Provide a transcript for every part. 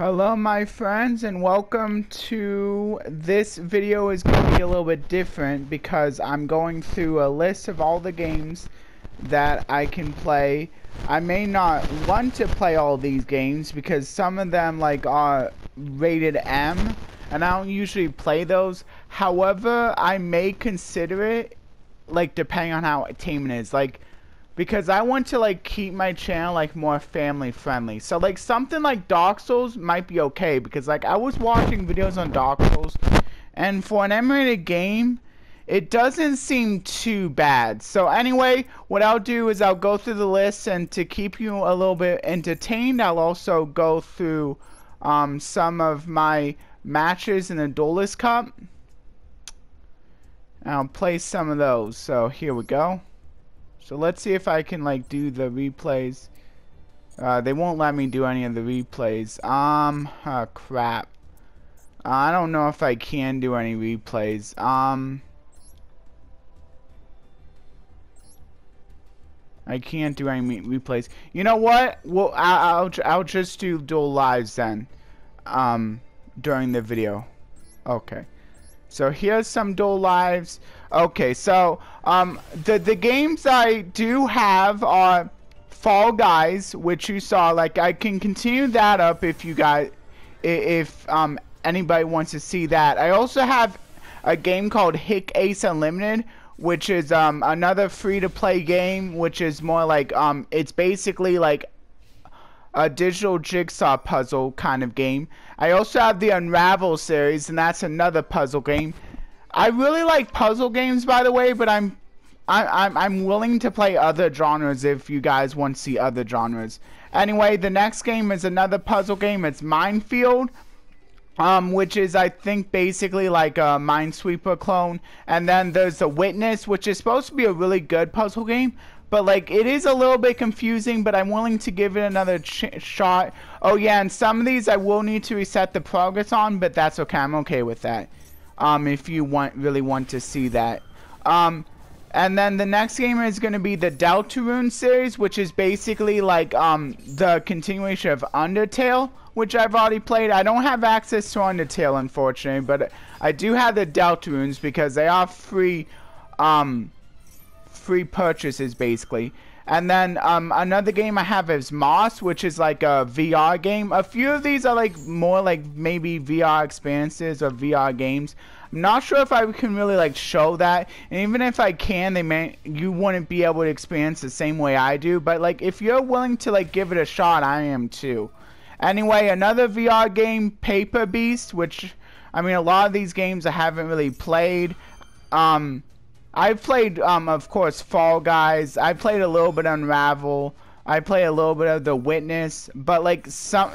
Hello my friends, and welcome to this video. Is going to be a little bit different because I'm going through a list of all the games that I can play. I may not want to play all these games because some of them are rated M and I don't usually play those. However, I may consider it depending on how tame it is. Because I want to keep my channel more family friendly. So something like Dark Souls might be okay because I was watching videos on Dark Souls and for an M-rated game it doesn't seem too bad. So anyway, what I'll do is I'll go through the list, and to keep you a little bit entertained, I'll also go through some of my matches in the Duelist Cup. I'll play some of those. So here we go. So let's see if I can do the replays. They won't let me do any of the replays. Oh, crap. I don't know if I can do any replays. I can't do any replays. You know what? Well, I'll just do dual lives then. During the video. Okay. So here's some dual lives. Okay, so the games I do have are Fall Guys, which you saw. I can continue that up if you guys, if anybody wants to see that. I also have a game called Hick Ace Unlimited, which is another free-to-play game, which is more it's basically a digital jigsaw puzzle kind of game. I also have the Unravel Series, and that's another puzzle game. I really like puzzle games, by the way, but I'm willing to play other genres if you guys want to see other genres. Anyway, the next game is another puzzle game. It's Minefield, which is, I think, basically like a Minesweeper clone. And then there's The Witness, which is supposed to be a really good puzzle game. But it is a little bit confusing, but I'm willing to give it another shot. Oh yeah, and some of these I will need to reset the progress on, but that's okay. I'm okay with that. If you really want to see that. And then the next game is going to be the Deltarune Series, which is basically the continuation of Undertale, which I've already played. I don't have access to Undertale, unfortunately, but I do have the Deltarunes because they are free purchases basically. And then another game I have is Moss, which is a VR game. A few of these are more maybe VR experiences or VR games. I'm not sure if I can really show that, and even if I can, you wouldn't be able to experience the same way I do. But if you're willing to give it a shot, I am too. Anyway, another VR game, Paper Beast, which I mean, a lot of these games I haven't really played. I've played, of course, Fall Guys. I played a little bit Unravel. I played a little bit of The Witness. But,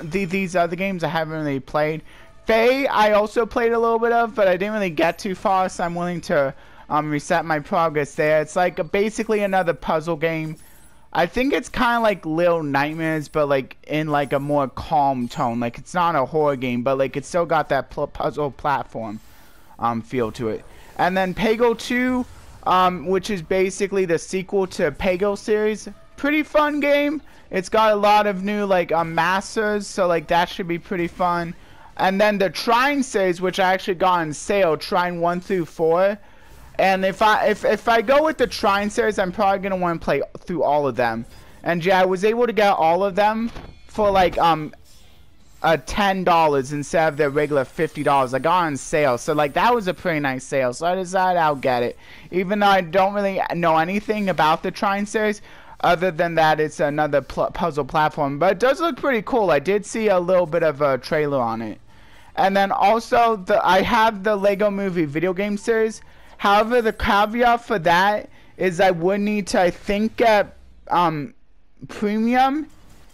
these other games I haven't really played. Faye, I also played a little bit of, but I didn't really get too far, so I'm willing to reset my progress there. It's, basically another puzzle game. I think it's kind of like Little Nightmares, but, in, a more calm tone. It's not a horror game, but, it's still got that puzzle platform feel to it. And then Pego 2... which is basically the sequel to Pego series. Pretty fun game. It's got a lot of new masters, so that should be pretty fun. And then the Trine series, which I actually got on sale, Trine 1 through 4. And if I go with the Trine series, I'm probably gonna want to play through all of them. And yeah, I was able to get all of them for $10 instead of the regular $50. I got on sale, so that was a pretty nice sale, so I decided I'll get it, even though I don't really know anything about the Trine series other than that it's another puzzle platform. But it does look pretty cool. I did see a little bit of a trailer on it. And then also I have the Lego Movie video game series. However, the caveat for that is I would need to, I think, get premium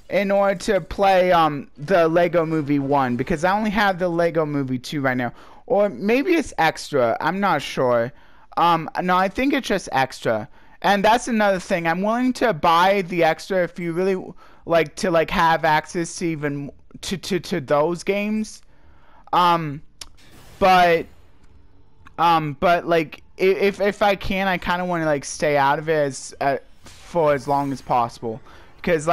in order to play the Lego Movie 1, because I only have the Lego Movie 2 right now. Or maybe it's extra, I'm not sure. No, I think it's just extra. And that's another thing, I'm willing to buy the extra if you really like to have access to even to those games. But if I can, I kind of want to stay out of it for as long as possible, because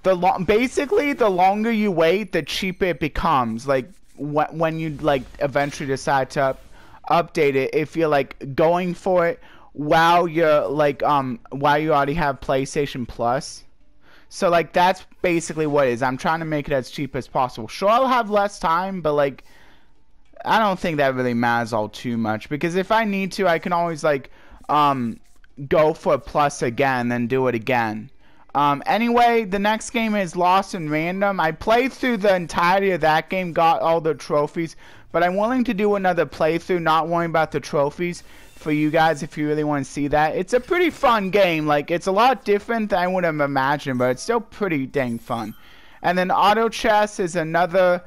basically the longer you wait, the cheaper it becomes. Like when you like eventually decide to update it, if you're like going for it while you're like while you already have PlayStation Plus. So like that's basically what it is. I'm trying to make it as cheap as possible. Sure, I'll have less time, but like I don't think that really matters all too much, because if I need to, I can always like go for Plus again, then do it again. Anyway, the next game is Lost in Random. I played through the entirety of that game, got all the trophies, but I'm willing to do another playthrough, not worrying about the trophies, for you guys if you really want to see that. It's a pretty fun game. Like, it's a lot different than I would have imagined, but it's still pretty dang fun. And then Auto Chess is another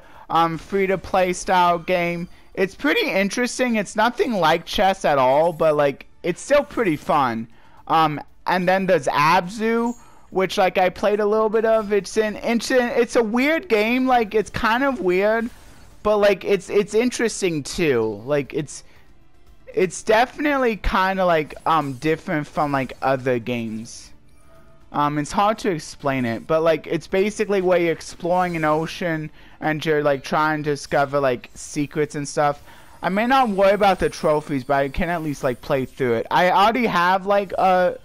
free-to-play style game. It's pretty interesting. It's nothing like chess at all, but like it's still pretty fun. And then there's Abzu, which like I played a little bit of. It's a weird game. Like, it's kind of weird, but like it's interesting too. Like it's definitely kind of like different from like other games. It's hard to explain it, but like it's basically where you're exploring an ocean and you're like trying to discover like secrets and stuff. I may not worry about the trophies, but I can at least like play through it. I already have like a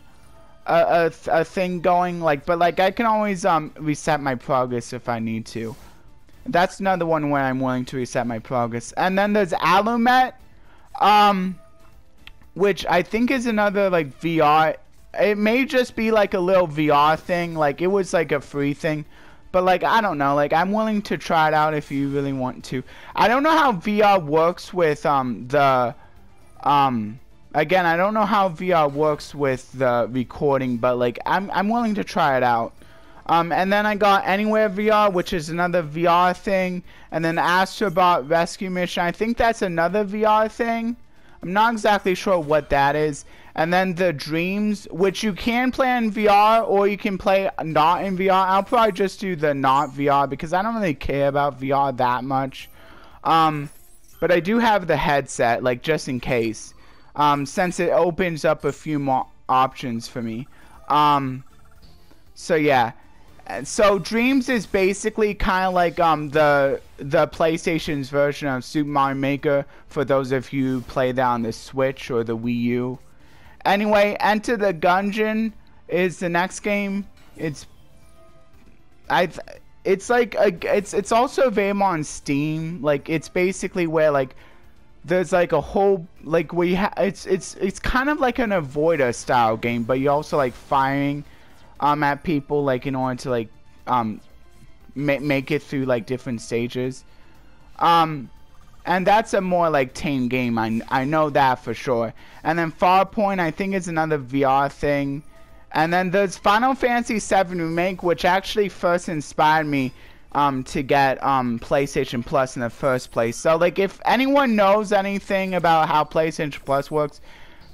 thing going, like, but like I can always reset my progress if I need to. That's another one where I'm willing to reset my progress. And then there's Alumet, which I think is another like VR. It may just be like a little VR thing, like it was like a free thing, but like I don't know, like I'm willing to try it out if you really want to. I don't know how VR works with again, I don't know how VR works with the recording, but like I'm willing to try it out. And then I got Anywhere VR, which is another VR thing, and then Astrobot Rescue Mission. I think that's another VR thing. I'm not exactly sure what that is. And then the Dreams, which you can play in VR or you can play not in VR. I'll probably just do the not VR because I don't really care about VR that much. But I do have the headset, like just in case, since it opens up a few more options for me. So yeah. So Dreams is basically kind of like the PlayStation's version of Super Mario Maker, for those of you who play that on the Switch or the Wii U. Anyway, Enter the Gungeon is the next game. It's also available on Steam. Like, it's basically where like there's like a whole like it's kind of like an avoider style game, but you're also like firing at people like in order to like make it through like different stages. And that's a more like tame game. I know that for sure. And then Farpoint, I think, is another VR thing. And then there's Final Fantasy VII Remake, which actually first inspired me to get PlayStation Plus in the first place. So like if anyone knows anything about how PlayStation Plus works,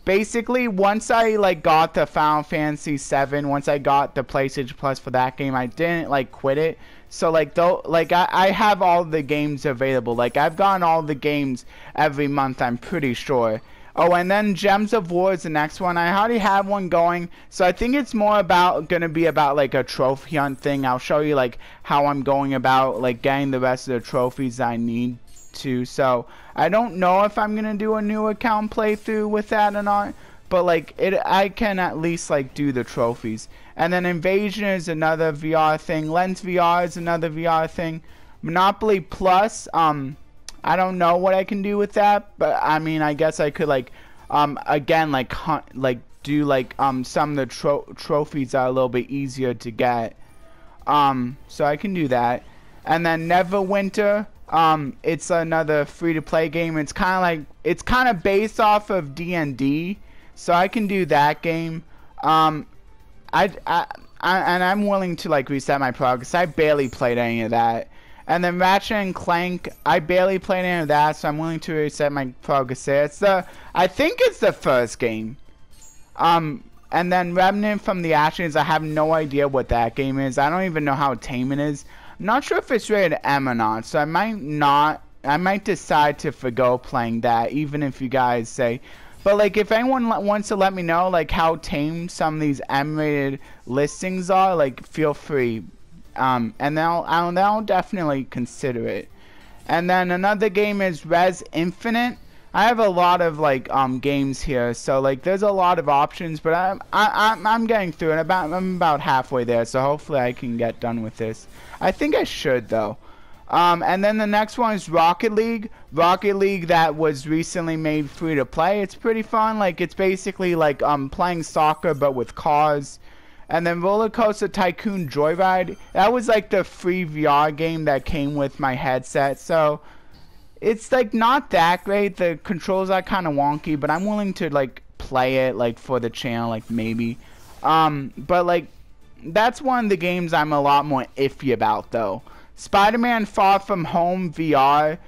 basically once I like got the Final Fantasy VII, once I got the PlayStation Plus for that game, I didn't like quit it. So like though, like I have all the games available. Like I've gotten all the games every month, I'm pretty sure. Oh, and then Gems of War is the next one. I already have one going, so I think it's more gonna be about like a trophy hunt thing. I'll show you like how I'm going about like getting the rest of the trophies I need to. So I don't know if I'm gonna do a new account playthrough with that or not, but like I can at least like do the trophies. And then Invasion is another VR thing. Lens VR is another VR thing. Monopoly Plus, I don't know what I can do with that, but I mean, I guess I could like again like hunt, like do like some of the trophies are a little bit easier to get. So I can do that. And then Neverwinter, it's another free-to-play game. It's kind of based off of D&D, so I can do that game. And I'm willing to like reset my progress. I barely played any of that. And then Ratchet and Clank, I barely played any of that, so I'm willing to reset my progress there. I think it's the first game. And then Remnant from the Ashes, I have no idea what that game is. I don't even know how tame it is. I'm not sure if it's rated M or not, so I might decide to forgo playing that, even if you guys say. But like, if anyone wants to let me know like how tame some of these M-rated listings are, like feel free. and then I'll definitely consider it. And then another game is Res Infinite. I have a lot of like games here, so like there's a lot of options, but I'm getting through it. I'm about halfway there, so hopefully I can get done with this. I think I should though. And then the next one is Rocket League. Rocket League that was recently made free to play. It's pretty fun. Like it's basically like playing soccer but with cars. And then Roller Coaster Tycoon Joyride. That was like the free VR game that came with my headset. So it's like not that great. The controls are kind of wonky, but I'm willing to like play it like for the channel, like maybe. But like that's one of the games I'm a lot more iffy about though. Spider-Man Far From Home VR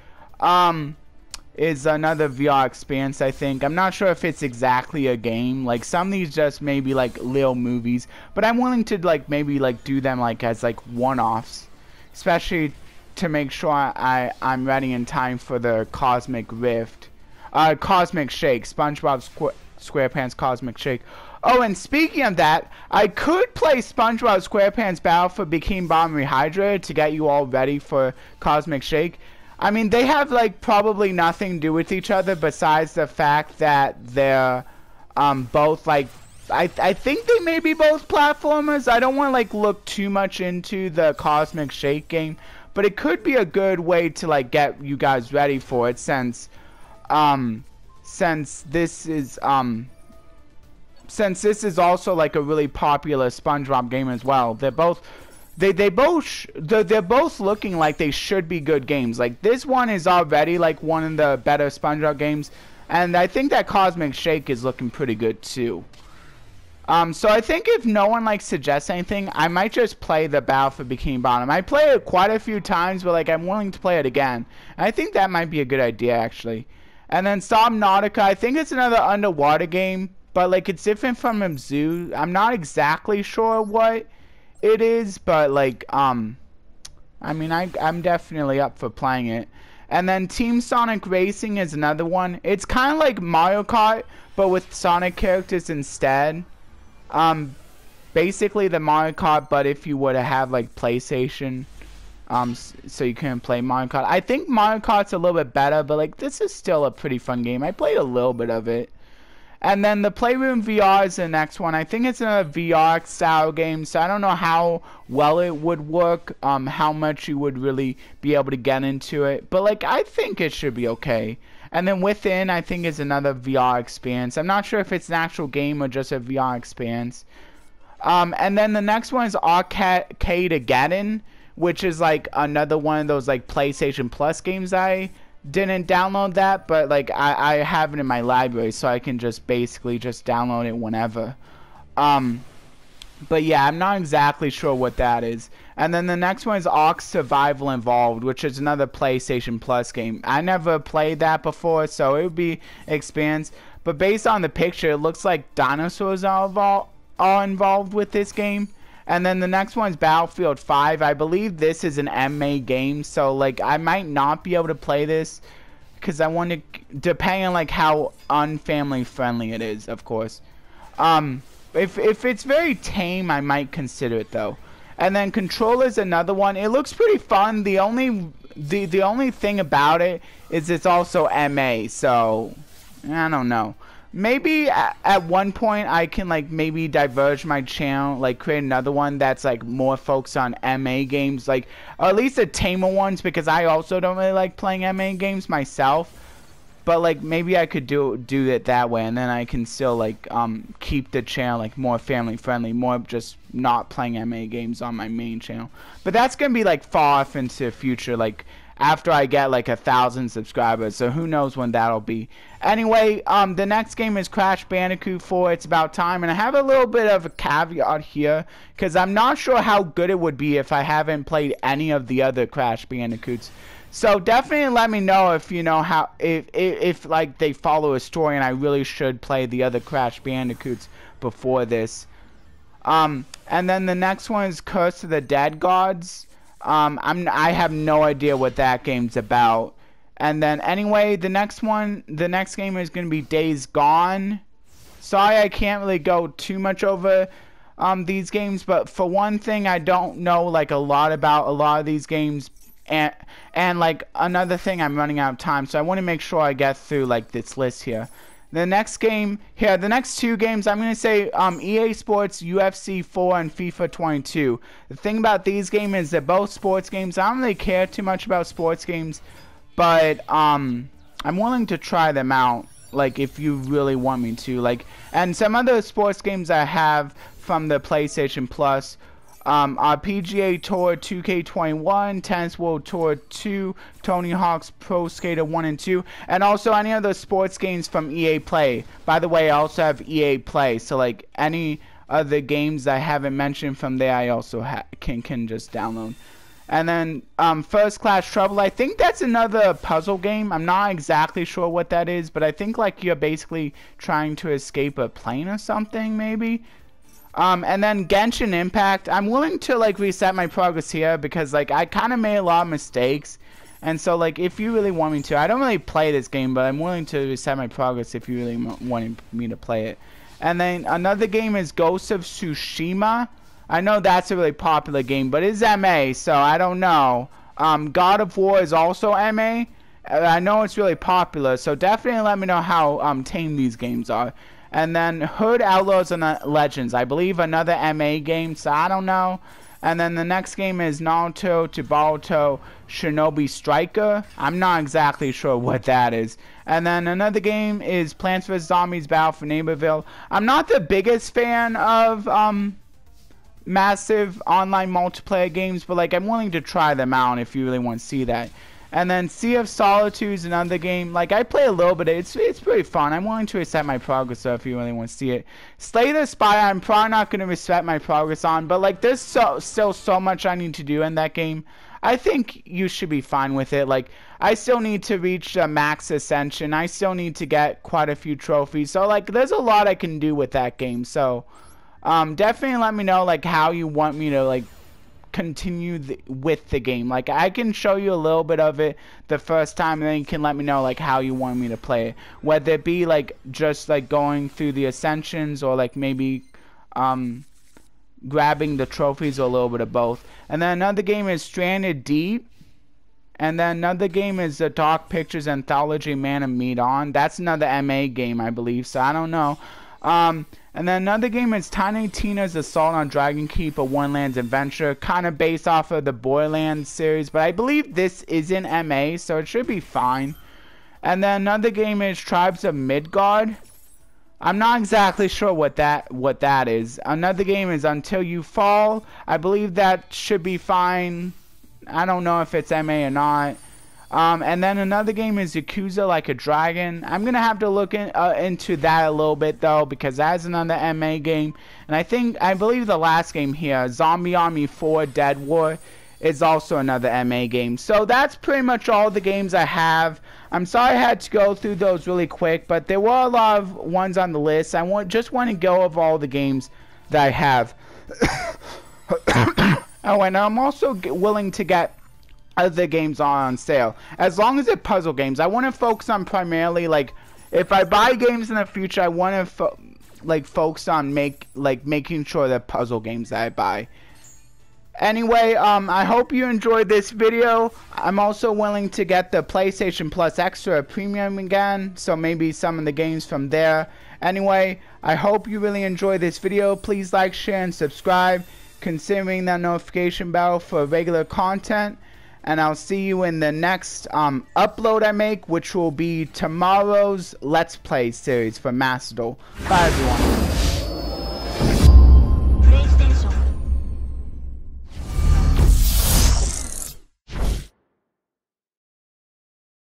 is another VR experience, I think. I'm not sure if it's exactly a game. Like some of these just maybe like little movies, but I'm willing to like maybe like do them like as like one-offs, especially to make sure I'm ready in time for the Cosmic Rift, Cosmic Shake, SpongeBob SquarePants Cosmic Shake. Oh, and speaking of that, I could play SpongeBob SquarePants Battle for Bikini Bottom Rehydrated to get you all ready for Cosmic Shake. I mean, they have like probably nothing to do with each other besides the fact that they're both like I think they may be both platformers. I don't want to like look too much into the Cosmic Shake game, but it could be a good way to like get you guys ready for it since this is also like a really popular SpongeBob game as well. They're both they're both looking like they should be good games. Like this one is already like one of the better SpongeBob games, and I think that Cosmic Shake is looking pretty good too. So I think if no one like suggests anything, I might just play the Battle for Bikini Bottom. I played it quite a few times, but like I'm willing to play it again. And I think that might be a good idea actually. And then Subnautica, I think it's another underwater game, but like it's different from Abzu. I'm not exactly sure what it is, but like I mean I'm definitely up for playing it. And then Team Sonic Racing is another one. It's kind of like Mario Kart but with Sonic characters instead. Basically the Mario Kart, but if you were to have like PlayStation, so you can play Mario Kart. I think Mario Kart's a little bit better, but like this is still a pretty fun game. I played a little bit of it. And then the Playroom Vr is the next one. I think it's a VR style game, so I don't know how well it would work, how much you would really be able to get into it. But like I think it should be okay. And then Within, I think, is another VR experience. I'm not sure if it's an actual game or just a VR experience. And then the next one is Arcade-Ageddon, which is like another one of those like PlayStation Plus games. I didn't download that, but like I have it in my library, so I can just basically just download it whenever. But yeah, I'm not exactly sure what that is. And then the next one is Ark Survival Involved, which is another PlayStation Plus game. I never played that before, so it would be an experience. But based on the picture, it looks like dinosaurs are involved with this game. And then the next one is Battlefield 5. I believe this is an MA game, so like I might not be able to play this because I want to, depending on like how unfamily friendly it is, of course. If it's very tame, I might consider it though. And then Control is another one. It looks pretty fun. The only thing about it is it's also MA, so I don't know. Maybe at one point I can like maybe diverge my channel, like create another one that's like more focused on MA games, like or at least the tamer ones, because I also don't really like playing MA games myself. But like maybe I could do it that way, and then I can still like keep the channel like more family friendly, more just not playing MA games on my main channel. But that's gonna be like far off into the future, like after I get like 1,000 subscribers, so who knows when that'll be. Anyway, the next game is Crash Bandicoot 4, It's About Time, and I have a little bit of a caveat here, because I'm not sure how good it would be if I haven't played any of the other Crash Bandicoots. So definitely let me know if you know how, if like they follow a story and I really should play the other Crash Bandicoots before this. And then the next one is Curse of the Dead Gods. I have no idea what that game's about. And then anyway, the next game is going to be Days Gone. Sorry, I can't really go too much over these games, but for one thing, I don't know like a lot about a lot of these games, and like another thing, I'm running out of time, so I want to make sure I get through like this list here. The next game here, the next two games, I'm going to say EA Sports UFC 4 and FIFA 22. The thing about these games is they're both sports games. I don't really care too much about sports games, but I'm willing to try them out, like if you really want me to. Like, and some other sports games I have from the PlayStation Plus are PGA Tour 2K21, Tennis World Tour 2, Tony Hawk's Pro Skater 1 and 2, and also any other sports games from EA Play. By the way, I also have EA Play, so like any other games I haven't mentioned from there, I also can just download. And then First Class Trouble, I think that's another puzzle game. I'm not exactly sure what that is, but I think like you're basically trying to escape a plane or something, maybe. And then Genshin Impact, I'm willing to like reset my progress here because like I kind of made a lot of mistakes, and so like if you really want me to, I don't really play this game, but I'm willing to reset my progress if you really want me to play it. And then another game is Ghost of Tsushima. I know that's a really popular game, but it's MA, so I don't know. God of War is also MA. I know it's really popular, so definitely let me know how tame these games are. And then Hood, Outlaws, and Legends. I believe another MA game, so I don't know. And then the next game is Naruto Boruto Shinobi Striker. I'm not exactly sure what that is. And then another game is Plants vs. Zombies Battle for Neighborville. I'm not the biggest fan of massive online multiplayer games, but like I'm willing to try them out if you really want to see that. And then Sea of Solitude is another game. Like I play a little bit. It's pretty fun. I'm willing to reset my progress so if you really want to see it. Slay the Spire, I'm probably not going to reset my progress on, but like there's still so much I need to do in that game. I think you should be fine with it. Like I still need to reach max ascension. I still need to get quite a few trophies. So like there's a lot I can do with that game. So definitely let me know like how you want me to like continue with the game. Like I can show you a little bit of it the first time, and then you can let me know like how you want me to play it, whether it be like just like going through the ascensions or like maybe grabbing the trophies or a little bit of both. And then another game is Stranded Deep, and then another game is the Dark Pictures Anthology Man of Medan. That's another MA game, I believe, so I don't know. And then another game is Tiny Tina's Assault on Dragon Keep, a Wonderlands adventure, kind of based off of the Borderlands series, but I believe this is in MA, so it should be fine. And then another game is Tribes of Midgard. I'm not exactly sure what that is. Another game is Until You Fall. I believe that should be fine. I don't know if it's MA or not. And then another game is Yakuza Like a Dragon. I'm going to have to look into that a little bit, though, because that's another MA game. And I believe the last game here, Zombie Army 4 Dead War, is also another MA game. So that's pretty much all the games I have. I'm sorry I had to go through those really quick, but there were a lot of ones on the list. I just want to go over all the games that I have. Oh, and I'm also willing to get other games on sale, as long as they're puzzle games. I want to focus on primarily, like, if I buy games in the future, I want to focus on making sure they're puzzle games that I buy. Anyway, I hope you enjoyed this video. I'm also willing to get the PlayStation Plus Extra Premium again, so maybe some of the games from there. Anyway, I hope you really enjoyed this video. Please like, share, and subscribe, considering that notification bell for regular content. And I'll see you in the next upload I make, which will be tomorrow's Let's Play series for Master Duel. Bye, everyone.